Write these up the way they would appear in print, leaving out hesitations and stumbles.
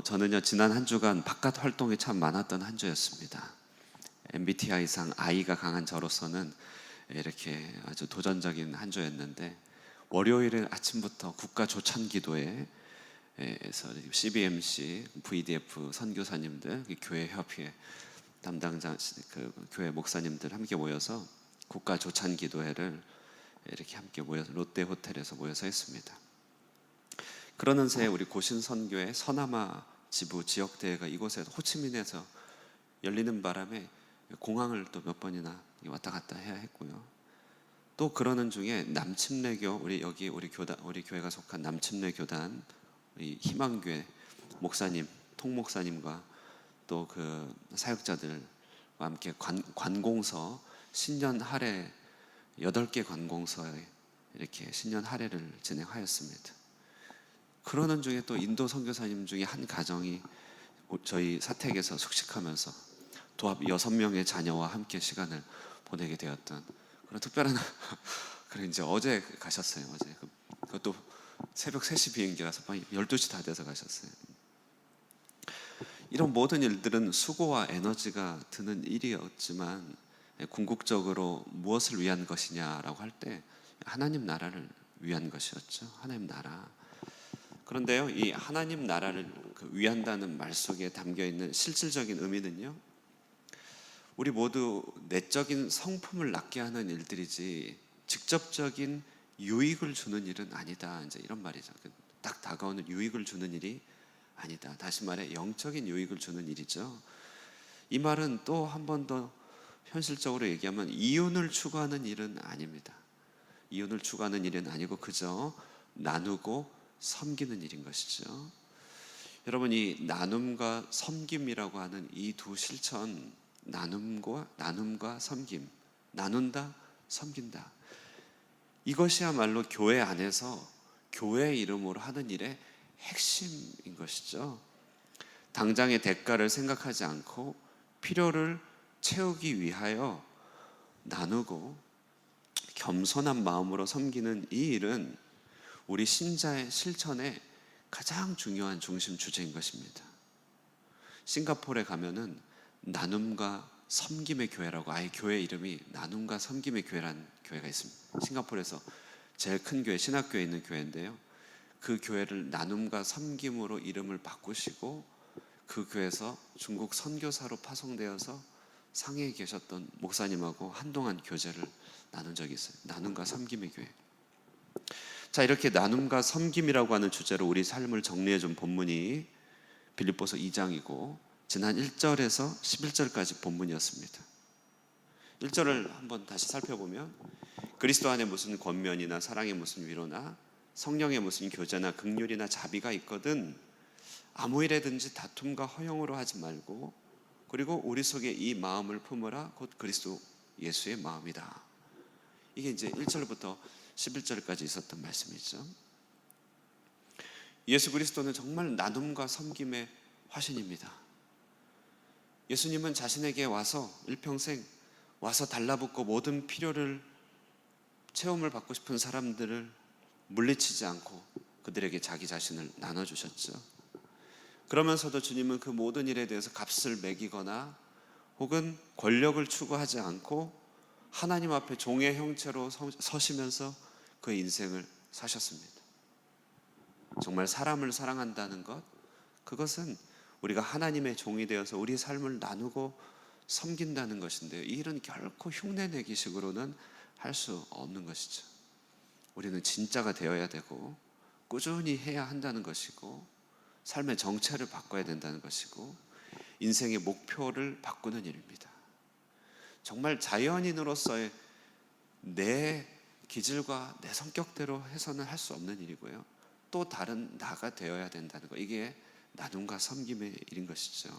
저는요 지난 한 주간 바깥 활동이 참 많았던 한 주였습니다. MBTI상 I가 강한 저로서는 이렇게 아주 도전적인 한 주였는데, 월요일에 아침부터 국가 조찬 기도회에서 CBMC, VDF 선교사님들, 교회 협회 담당자, 교회 목사님들 함께 모여서 국가 조찬 기도회를 이렇게 함께 모여서 롯데 호텔에서 모여서 했습니다. 그러는 새에 우리 고신선교회 서남아 지부 지역대회가 이곳에서 호치민에서 열리는 바람에 공항을 또 몇 번이나 왔다 갔다 해야 했고요. 또 그러는 중에 남침례교, 우리 교회가 속한 남침례 교단 우리 희망교회 목사님, 통목사님과 또 그 사역자들과 함께 관공서 신년 할애 8개 관공서에 이렇게 신년 할애를 진행하였습니다. 그러는 중에 또 인도 선교사님 중에 한 가정이 저희 사택에서 숙식하면서 도합 6명의 자녀와 함께 시간을 보내게 되었던 그런 특별한 그래 이제 어제 가셨어요. 어제 그것도 새벽 3시 비행기라서 밤 12시 다 돼서 가셨어요. 이런 모든 일들은 수고와 에너지가 드는 일이었지만, 궁극적으로 무엇을 위한 것이냐라고 할 때 하나님 나라를 위한 것이었죠. 하나님 나라. 그런데요, 이 하나님 나라를 위한다는 말 속에 담겨 있는 실질적인 의미는요, 우리 모두 내적인 성품을 낳게 하는 일들이지 직접적인 유익을 주는 일은 아니다. 이제 이런 말이죠. 딱 다가오는 유익을 주는 일이 아니다. 다시 말해 영적인 유익을 주는 일이죠. 이 말은 또 한 번 더 현실적으로 얘기하면 이윤을 추구하는 일은 아닙니다. 이윤을 추구하는 일은 아니고 그저 나누고 섬기는 일인 것이죠. 여러분, 이 나눔과 섬김이라고 하는 이 두 실천, 나눔과 섬김, 나눈다, 섬긴다, 이것이야말로 교회 안에서 교회 이름으로 하는 일의 핵심인 것이죠. 당장의 대가를 생각하지 않고 필요를 채우기 위하여 나누고 겸손한 마음으로 섬기는 이 일은 우리 신자의 실천의 가장 중요한 중심 주제인 것입니다. 싱가포르에 가면은 나눔과 섬김의 교회라고, 아예 교회 이름이 나눔과 섬김의 교회라는 교회가 있습니다. 싱가포르에서 제일 큰 교회, 신학교에 있는 교회인데요, 그 교회를 나눔과 섬김으로 이름을 바꾸시고 그 교회에서 중국 선교사로 파송되어서 상해에 계셨던 목사님하고 한동안 교제를 나눈 적이 있어요. 나눔과 섬김의 교회. 자, 이렇게 나눔과 섬김이라고 하는 주제로 우리 삶을 정리해 준 본문이 빌립보서 2장이고 지난 1절에서 11절까지 본문이었습니다. 1절을 한번 다시 살펴보면, 그리스도 안에 무슨 권면이나 사랑의 무슨 위로나 성령의 무슨 교제나 긍휼이나 자비가 있거든 아무 일에든지 다툼과 허영으로 하지 말고, 그리고 우리 속에 이 마음을 품으라, 곧 그리스도 예수의 마음이다. 이게 이제 1절부터 11절까지 있었던 말씀이죠. 예수 그리스도는 정말 나눔과 섬김의 화신입니다. 예수님은 자신에게 와서 일평생 와서 달라붙고 모든 필요를 체험을 받고 싶은 사람들을 물리치지 않고 그들에게 자기 자신을 나눠주셨죠. 그러면서도 주님은 그 모든 일에 대해서 값을 매기거나 혹은 권력을 추구하지 않고 하나님 앞에 종의 형체로 서시면서 그의 인생을 사셨습니다. 정말 사람을 사랑한다는 것, 그것은 우리가 하나님의 종이 되어서 우리의 삶을 나누고 섬긴다는 것인데요, 이 일은 결코 흉내내기식으로는 할 수 없는 것이죠. 우리는 진짜가 되어야 되고 꾸준히 해야 한다는 것이고 삶의 정체를 바꿔야 된다는 것이고 인생의 목표를 바꾸는 일입니다. 정말 자연인으로서의 내 기질과 내 성격대로 해서는 할 수 없는 일이고요, 또 다른 나가 되어야 된다는 것, 이게 나눔과 섬김의 일인 것이죠.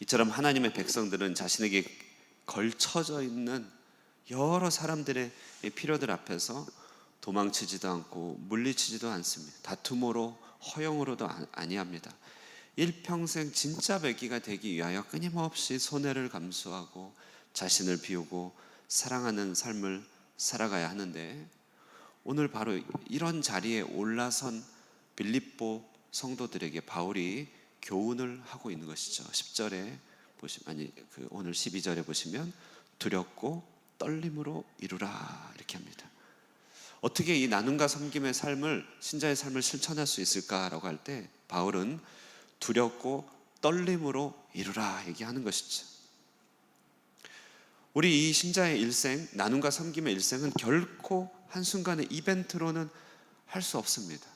이처럼 하나님의 백성들은 자신에게 걸쳐져 있는 여러 사람들의 필요들 앞에서 도망치지도 않고 물리치지도 않습니다. 다툼으로 허영으로도 아니합니다. 일평생 진짜 배기가 되기 위하여 끊임없이 손해를 감수하고 자신을 비우고 사랑하는 삶을 살아가야 하는데, 오늘 바로 이런 자리에 올라선 빌립보 성도들에게 바울이 교훈을 하고 있는 것이죠. 10절에 보시면 오늘 12절에 보시면 두렵고 떨림으로 이루라 이렇게 합니다. 어떻게 이 나눔과 섬김의 삶을 신자의 삶을 실천할 수 있을까라고 할 때 바울은 두렵고 떨림으로 이루라 얘기하는 것이죠. 우리 이 신자의 일생, 나눔과 섬김의 일생은 결코 한순간의 이벤트로는 할 수 없습니다.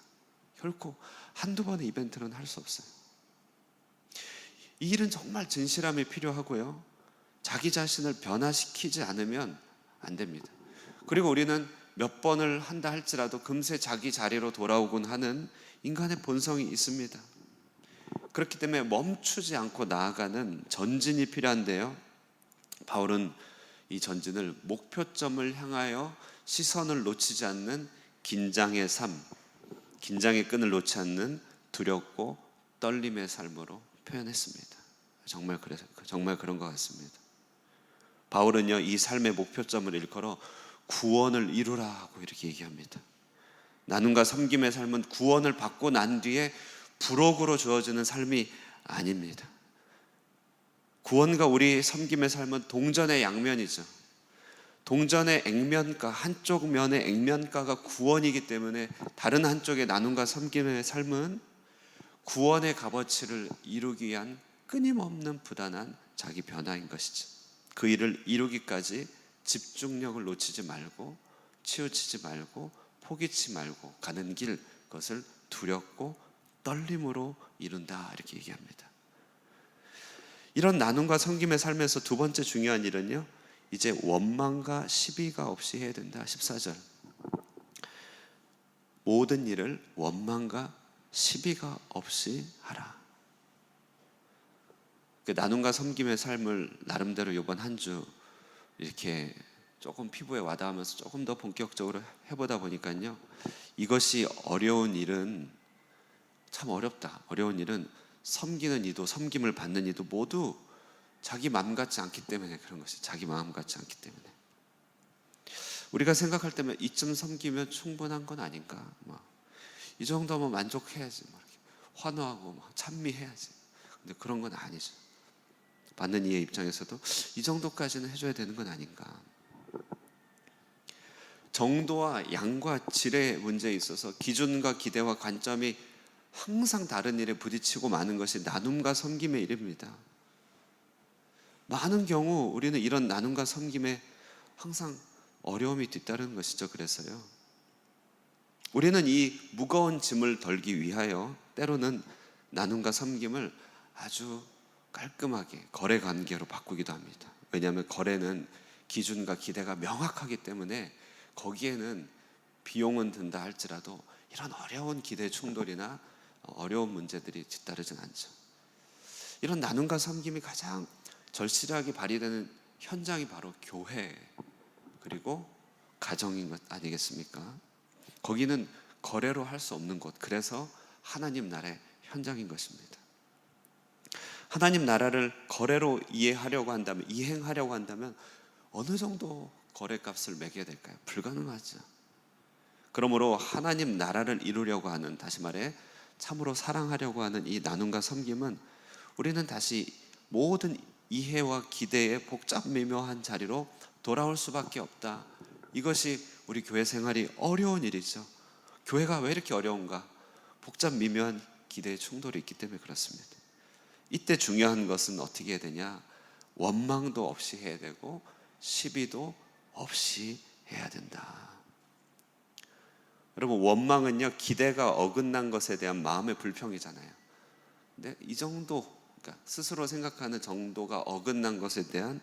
결코 한두 번의 이벤트로는 할 수 없어요. 이 일은 정말 진실함이 필요하고요, 자기 자신을 변화시키지 않으면 안 됩니다. 그리고 우리는 몇 번을 한다 할지라도 금세 자기 자리로 돌아오곤 하는 인간의 본성이 있습니다. 그렇기 때문에 멈추지 않고 나아가는 전진이 필요한데요, 바울은 이 전진을 목표점을 향하여 시선을 놓치지 않는 긴장의 삶, 긴장의 끈을 놓지 않는 두렵고 떨림의 삶으로 표현했습니다. 정말 그런 것 같습니다. 바울은요, 이 삶의 목표점을 일컬어 구원을 이루라 하고 이렇게 얘기합니다. 나눔과 섬김의 삶은 구원을 받고 난 뒤에 부록으로 주어지는 삶이 아닙니다. 구원과 우리 섬김의 삶은 동전의 양면이죠. 동전의 액면가, 한쪽 면의 액면가가 구원이기 때문에 다른 한쪽의 나눔과 섬김의 삶은 구원의 값어치를 이루기 위한 끊임없는 부단한 자기 변화인 것이죠. 그 일을 이루기까지 집중력을 놓치지 말고 치우치지 말고 포기치 말고 가는 길, 그것을 두렵고 떨림으로 이룬다 이렇게 얘기합니다. 이런 나눔과 섬김의 삶에서 두 번째 중요한 일은요, 이제 원망과 시비가 없이 해야 된다. 14절, 모든 일을 원망과 시비가 없이 하라. 나눔과 섬김의 삶을 나름대로 이번 한 주 이렇게 조금 피부에 와닿으면서 조금 더 본격적으로 해보다 보니까요, 이것이 어려운 일은 참 어렵다. 어려운 일은 섬기는 이도 섬김을 받는 이도 모두 자기 마음 같지 않기 때문에 그런 것이, 자기 마음 같지 않기 때문에 우리가 생각할 때면 이쯤 섬기면 충분한 건 아닌가, 이 정도면 만족해야지, 환호하고 찬미해야지. 근데 그런 건 아니죠. 받는 이의 입장에서도 이 정도까지는 해줘야 되는 건 아닌가. 정도와 양과 질의 문제에 있어서 기준과 기대와 관점이 항상 다른 일에 부딪히고 마는 것이 나눔과 섬김의 일입니다. 많은 경우 우리는 이런 나눔과 섬김에 항상 어려움이 뒤따르는 것이죠. 그래서요, 우리는 이 무거운 짐을 덜기 위하여 때로는 나눔과 섬김을 아주 깔끔하게 거래 관계로 바꾸기도 합니다. 왜냐하면 거래는 기준과 기대가 명확하기 때문에 거기에는 비용은 든다 할지라도 이런 어려운 기대 충돌이나 어려운 문제들이 뒤따르진 않죠. 이런 나눔과 섬김이 가장 절실하게 발휘되는 현장이 바로 교회 그리고 가정인 것 아니겠습니까? 거기는 거래로 할 수 없는 곳, 그래서 하나님 나라의 현장인 것입니다. 하나님 나라를 거래로 이해하려고 한다면 어느 정도 거래값을 매겨야 될까요? 불가능하죠. 그러므로 하나님 나라를 이루려고 하는, 다시 말해 참으로 사랑하려고 하는 이 나눔과 섬김은 우리는 다시 모든 이해와 기대의 복잡 미묘한 자리로 돌아올 수밖에 없다. 이것이 우리 교회 생활이 어려운 일이죠. 교회가 왜 이렇게 어려운가? 복잡 미묘한 기대의 충돌이 있기 때문에 그렇습니다. 이때 중요한 것은 어떻게 해야 되냐? 원망도 없이 해야 되고 시비도 없이 해야 된다. 여러분, 원망은요, 기대가 어긋난 것에 대한 마음의 불평이잖아요. 근데 이 정도, 그러니까 스스로 생각하는 정도가 어긋난 것에 대한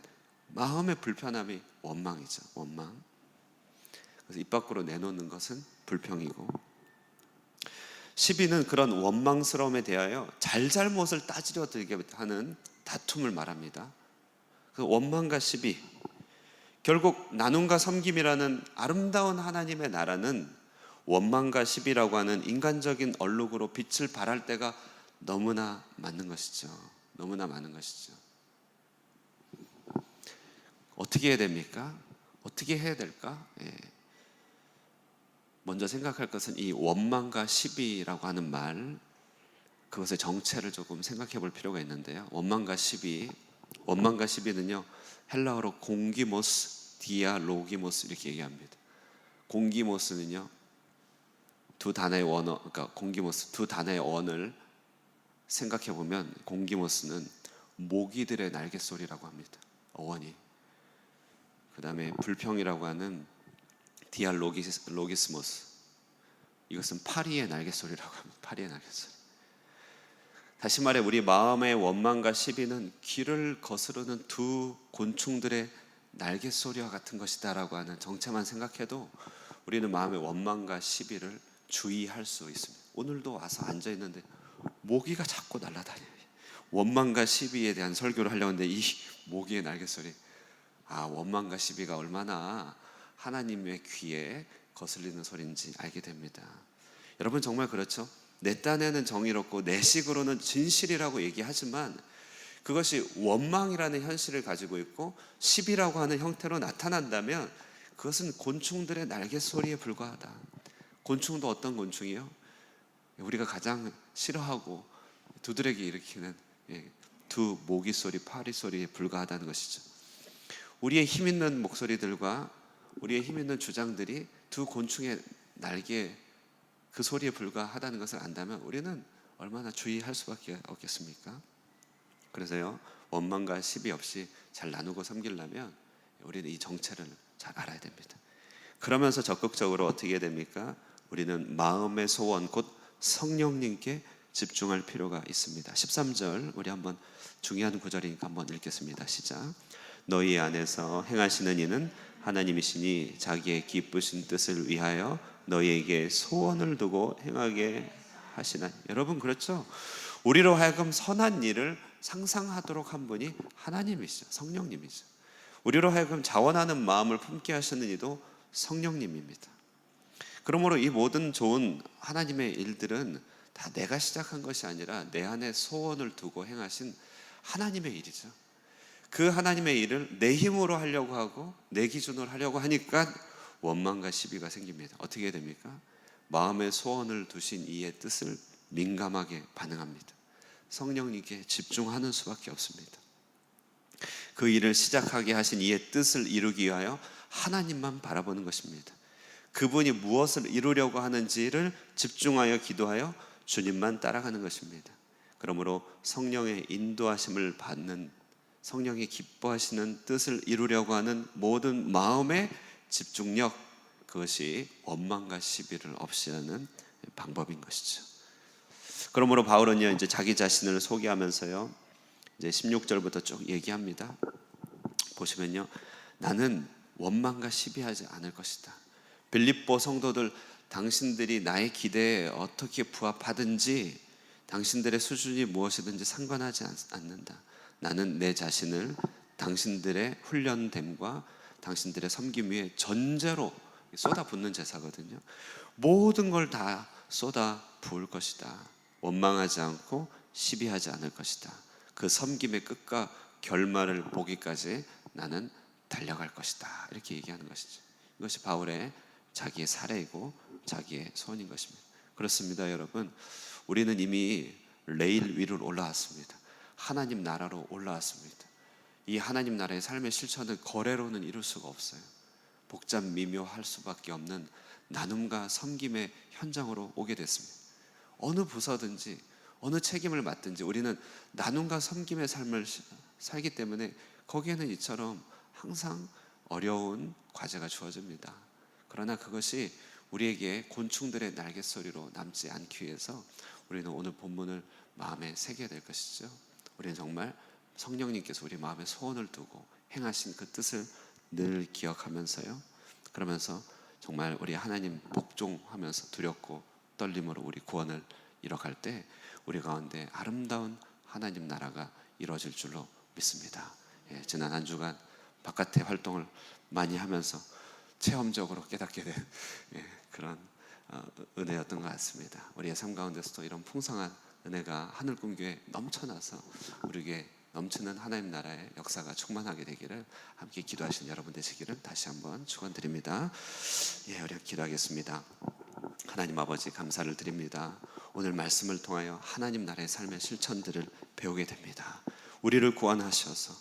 마음의 불편함이 원망이죠. 원망. 그래서 입 밖으로 내놓는 것은 불평이고, 시비는 그런 원망스러움에 대하여 잘잘못을 따지려 들게 하는 다툼을 말합니다. 그 원망과 시비, 결국 나눔과 섬김이라는 아름다운 하나님의 나라는 원망과 시비라고 하는 인간적인 얼룩으로 빛을 발할 때가 너무나 많은 것이죠. 너무나 많은 것이죠. 어떻게 해야 됩니까? 어떻게 해야 될까? 먼저 생각할 것은 이 원망과 시비라고 하는 말, 그것의 정체를 조금 생각해 볼 필요가 있는데요. 원망과 시비, 원망과 시비는요 헬라어로 공기모스, 디아로기모스 이렇게 얘기합니다. 공기모스는요 두 단어의 원어, 그러니까 공기모스 두 단어의 원을 생각해 보면 공기모스는 모기들의 날개 소리라고 합니다. 어원이. 그 다음에 불평이라고 하는 디알로기스모스, 이것은 파리의 날개 소리라고 합니다. 파리의 날개 소리. 다시 말해 우리 마음의 원망과 시비는 귀를 거스르는 두 곤충들의 날개 소리와 같은 것이다라고 하는 정체만 생각해도 우리는 마음의 원망과 시비를 주의할 수 있습니다. 오늘도 와서 앉아 있는데 모기가 자꾸 날아다녀요. 원망과 시비에 대한 설교를 하려고 하는데 이 모기의 날개 소리, 원망과 시비가 얼마나 하나님의 귀에 거슬리는 소리인지 알게 됩니다. 여러분 정말 그렇죠? 내 딴에는 정의롭고 내 식으로는 진실이라고 얘기하지만 그것이 원망이라는 현실을 가지고 있고 시비라고 하는 형태로 나타난다면 그것은 곤충들의 날개 소리에 불과하다. 곤충도 어떤 곤충이요? 우리가 가장 싫어하고 두드러기 일으키는 두 모기 소리, 파리 소리에 불과하다는 것이죠. 우리의 힘 있는 목소리들과 우리의 힘 있는 주장들이 두 곤충의 날개 그 소리에 불과하다는 것을 안다면 우리는 얼마나 주의할 수밖에 없겠습니까? 그래서요 원망과 시비 없이 잘 나누고 섬기려면 우리는 이 정체를 잘 알아야 됩니다. 그러면서 적극적으로 어떻게 됩니까? 우리는 마음의 소원 곧 성령님께 집중할 필요가 있습니다. 13절 우리 한번 중요한 구절이니까 한번 읽겠습니다. 시작. 너희 안에서 행하시는 이는 하나님이시니 자기의 기쁘신 뜻을 위하여 너희에게 소원을 두고 행하게 하시나. 여러분 그렇죠? 우리로 하여금 선한 일을 상상하도록 한 분이 하나님이시죠. 성령님이죠. 우리로 하여금 자원하는 마음을 품게 하시는 이도 성령님입니다. 그러므로 이 모든 좋은 하나님의 일들은 다 내가 시작한 것이 아니라 내 안에 소원을 두고 행하신 하나님의 일이죠. 그 하나님의 일을 내 힘으로 하려고 하고 내 기준으로 하려고 하니까 원망과 시비가 생깁니다. 어떻게 됩니까? 마음에 소원을 두신 이의 뜻을 민감하게 반응합니다. 성령님께 집중하는 수밖에 없습니다. 그 일을 시작하게 하신 이의 뜻을 이루기 위하여 하나님만 바라보는 것입니다. 그분이 무엇을 이루려고 하는지를 집중하여 기도하여 주님만 따라가는 것입니다. 그러므로 성령의 인도하심을 받는, 성령이 기뻐하시는 뜻을 이루려고 하는 모든 마음의 집중력, 그것이 원망과 시비를 없이 하는 방법인 것이죠. 그러므로 바울은요 이제 자기 자신을 소개하면서요 이제 16절부터 쭉 얘기합니다. 보시면요, 나는 원망과 시비하지 않을 것이다. 빌립보 성도들, 당신들이 나의 기대에 어떻게 부합하든지 당신들의 수준이 무엇이든지 상관하지 않는다. 나는 내 자신을 당신들의 훈련됨과 당신들의 섬김 위에 전제로 쏟아붓는 제사거든요. 모든 걸 다 쏟아 부을 것이다. 원망하지 않고 시비하지 않을 것이다. 그 섬김의 끝과 결말을 보기까지 나는 달려갈 것이다. 이렇게 얘기하는 것이죠. 이것이 바울의 자기의 사례이고 자기의 소원인 것입니다. 그렇습니다, 여러분. 우리는 이미 레일 위로 올라왔습니다. 하나님 나라로 올라왔습니다. 이 하나님 나라의 삶의 실천을 거래로는 이룰 수가 없어요. 복잡 미묘할 수밖에 없는 나눔과 섬김의 현장으로 오게 됐습니다. 어느 부서든지 어느 책임을 맡든지 우리는 나눔과 섬김의 삶을 살기 때문에 거기에는 이처럼 항상 어려운 과제가 주어집니다. 그러나 그것이 우리에게 곤충들의 날갯소리로 남지 않기 위해서 우리는 오늘 본문을 마음에 새겨야 될 것이죠. 우리는 정말 성령님께서 우리 마음에 소원을 두고 행하신 그 뜻을 늘 기억하면서요, 그러면서 정말 우리 하나님 복종하면서 두렵고 떨림으로 우리 구원을 이뤄갈 때 우리 가운데 아름다운 하나님 나라가 이루어질 줄로 믿습니다. 지난 한 주간 바깥의 활동을 많이 하면서 체험적으로 깨닫게 된 그런 은혜였던 것 같습니다. 우리의 삶 가운데서도 이런 풍성한 은혜가 하늘꿈교에 넘쳐나서 우리에게 넘치는 하나님 나라의 역사가 충만하게 되기를 함께 기도하신 여러분 되시기를 다시 한번 축원드립니다. 우리 기도하겠습니다. 하나님 아버지 감사를 드립니다. 오늘 말씀을 통하여 하나님 나라의 삶의 실천들을 배우게 됩니다. 우리를 구원하셔서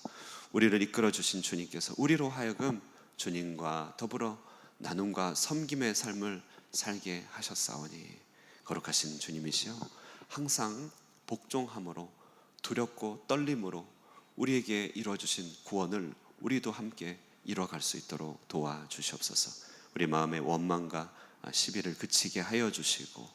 우리를 이끌어 주신 주님께서 우리로 하여금 주님과 더불어 나눔과 섬김의 삶을 살게 하셨사오니 거룩하신 주님이시여 항상 복종함으로 두렵고 떨림으로 우리에게 이루어 주신 구원을 우리도 함께 이뤄갈 수 있도록 도와주시옵소서. 우리 마음의 원망과 시비를 그치게 하여 주시고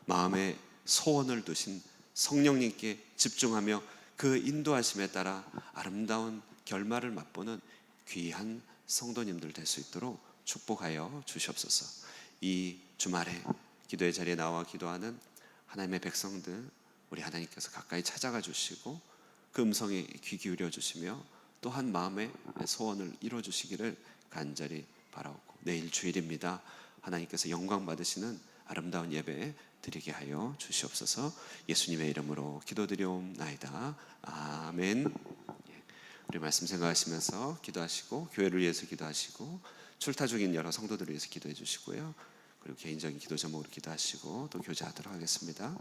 마음에 소원을 두신 성령님께 집중하며 그 인도하심에 따라 아름다운 결말을 맛보는 귀한 성도님들 될 수 있도록 축복하여 주시옵소서. 이 주말에 기도의 자리에 나와 기도하는 하나님의 백성들 우리 하나님께서 가까이 찾아가 주시고 그 음성에 귀 기울여 주시며 또한 마음의 소원을 이루어 주시기를 간절히 바라옵고 내일 주일입니다. 하나님께서 영광 받으시는 아름다운 예배 드리게 하여 주시옵소서. 예수님의 이름으로 기도드리옵나이다. 아멘. 우리 말씀 생각하시면서 기도하시고 교회를 위해서 기도하시고 출타 중인 여러 성도들을 위해서 기도해 주시고요. 그리고 개인적인 기도 제목으로 기도하시고 또 교제하도록 하겠습니다.